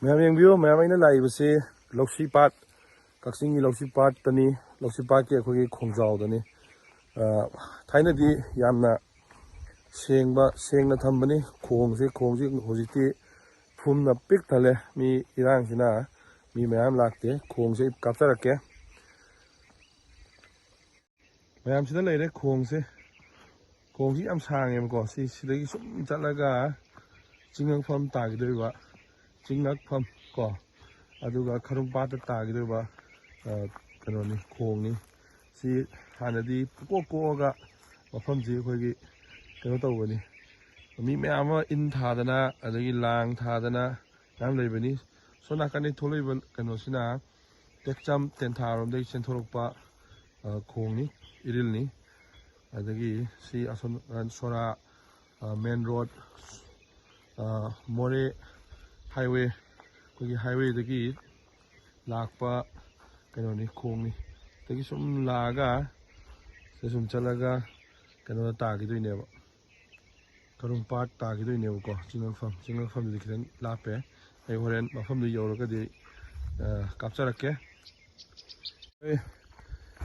Ma'am यंबियो ma'am अइना लाइबसे लौसीपाट कक्सिंगी लौसीपाटतनी लौसीपाटकी अखोगी खोंजावदनी थाइनदी यामना सेंगना थंबनी खोंगसे होजिति फुमना pick थले मी इरांगसिना me ma'am लाक्ते खोंगसे कापचरके ma'am सिदा लेरे खोंगसे याम सांगेबको सिदगी सुम चलगा चिंगफम तागिदोबा चिंगफम को अदुगा खरुंपात तागिदोबा कनोनी खोंगनी सी हानदी कोगा मफमजी अखोगी कनो तौबनी मी मैम इन थादना अदगी लांग थादना मैम लेबनी सोनाकनी थोलैब कनोसिना टेक्चम टेंथारोमदगी चेंथोरकपा खोंगनी इरिलनी अदगी सी असन सोरा मेन रोड मोरे हाईवे कोई हाईवे दगी लाकपा कनोनी खोंगनी तगी सुम लागा से सुम चलगा कनो तागिदोइनेबा खरुंपाट तागिदोइनेबको चिंगफम दि खितन लापे ए होरेन मफमदु यौरगदि कापचरके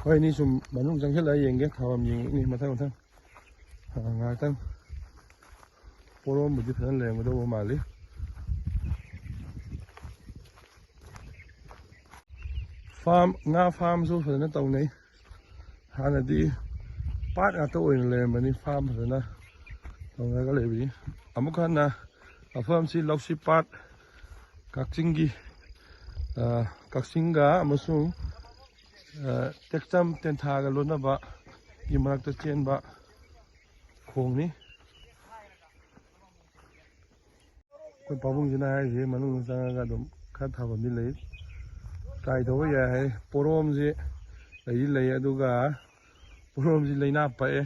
होय नि सुम मनुंग जंगसेला येंगे थावम येंगे मथां ngaktang पोरोम बुदि फजन लेंगदो माली फार्म सु फजन तौनै हानदी पाट ngata oina lermani farm फजन तौनागा लेबि अमुखना अफमसी लौसीपाट कक्सिंगा अमसुंग टेक्चम टेंथागा लोनबा की मरक्ता चेनबा खोंगनी कोई पाबुंगसिना हाइसे मनुंग चंगागा दम खा थाबमनि लई ट्राई तौबा याय पोरोमजे लई अदुगा पोरोमजे लैना पाए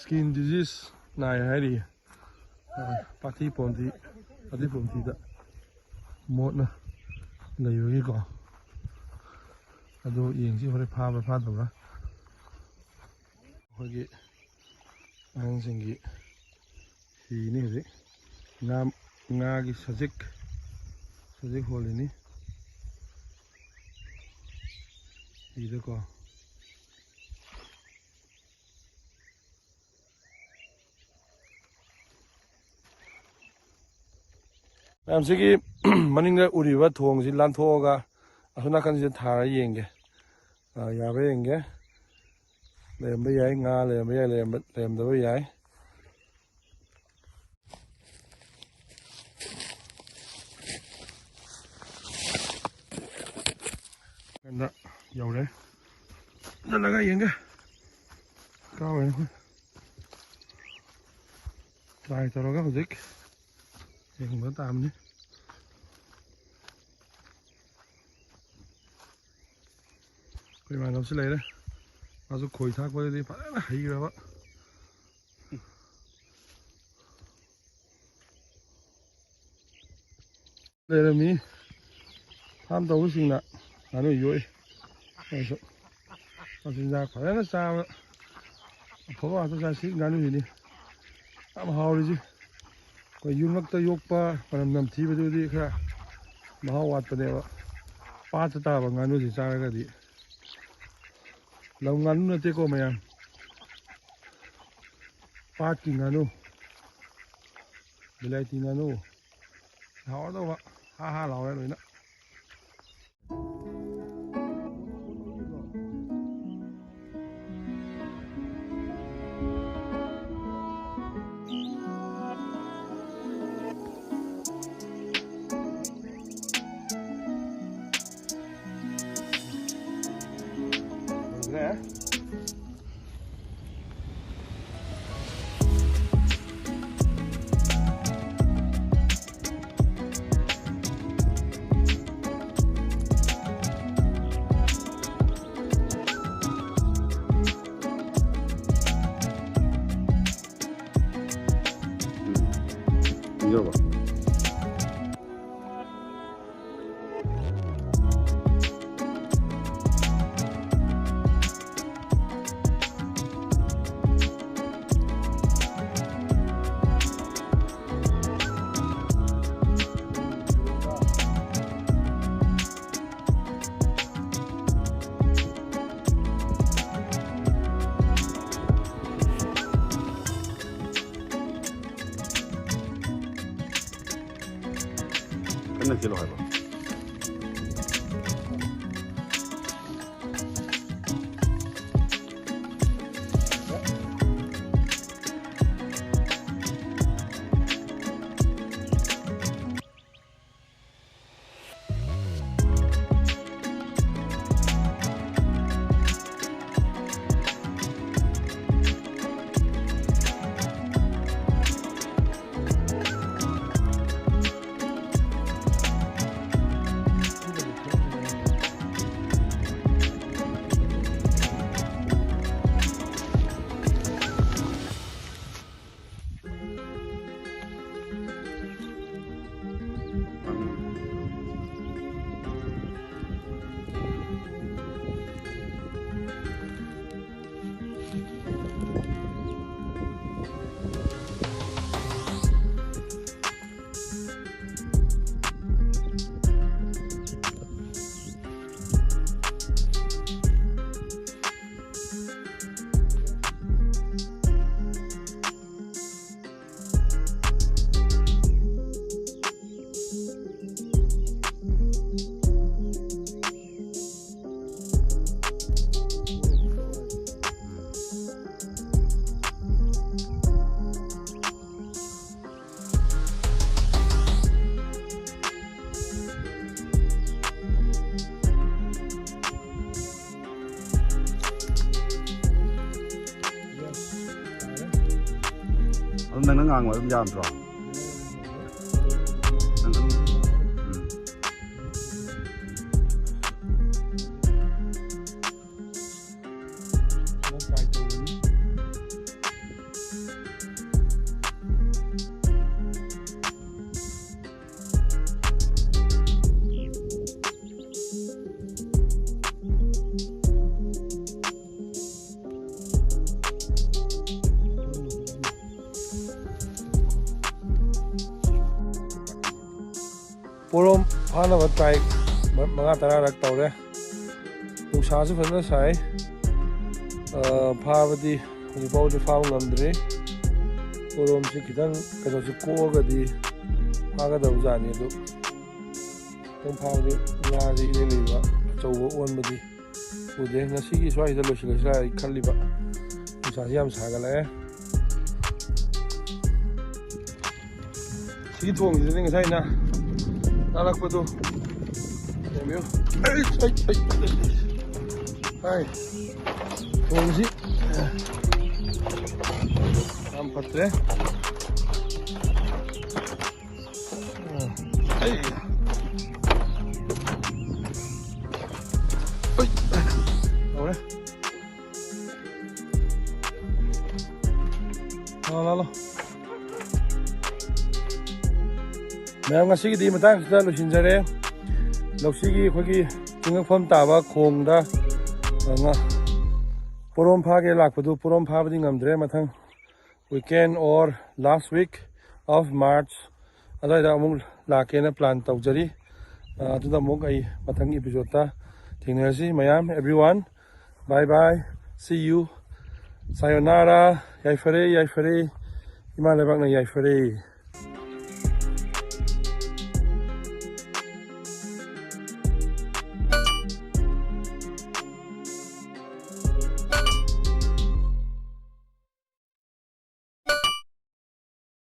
स्किन डिजीज नाय हाइरि पाथी पोंथी दा मोटना लैबगिको अदो येंगसि होरे फाबा फादबा होगी आंसिंगी हिनी हजे ngaगी सजिक होलिनी हिदको मैमसिगी मनिंग उरीबा थोंगसि लांथोगा असोनाकनसि थारा येंगे याबा येंगे लेरम्बा याय nga लेरम्बा याय लेरम्दबा याय कंदा यौरे चलगा येंगे कावे ट्राई तौरगा हुजिक येंबा तामनी कोई मानवसे लेरे आजु खोई थाकपदि फजन हैग्रबा लेरमी फार्म तौबसिंगना आनु योय ऐसो असिंजा फजन चाबा अफबा आतो जासि गानु हिनी am हाउरिजि कोई युमक्ता योकपा परम नमथीबदुदि खरा महाव वाटपनेबा पाच ताबा गानुजि चारगदि लव गानु नतेको मयाम पाट की गानु बिलायती गानु हावदबा हा लावे लोइना 열어봐. ꯀꯟꯅ ꯆꯦꯜꯂꯣ ꯍꯥꯏꯕ nâng nó ngang mà giảm rồi nâng nó Porom phana wat try mga tararak tawre nungsa su phana sai phabadi honi baw de faw ngamdre porom si kitang kano si ko ga di phaga daw jani do tong phabadi nga ri le le ba chawbo on badi ude ngasi gi swai da losil sai khalli ba nungsa yam saga la si thong ji ne ngai na 나락보도 되며 아이 동시 한 파트에 아이 어이 나오네 나와라 ma'am दी मतंग लोसिंजरे लौसीगी अखोगी चिंगफम ताबा खोंगदा पोरोम फागे लाखपदु पोरोम फाबदी ngamdre mathang weekend or last week of March अदाइदा अमुक लाकेना प्लान तौजरी अदुदा अमुक आई mathang episode ta थेंगनसि ma'am everyone bye bye see you sayonara yaifare yaifare इमा लेबाकना याइफरे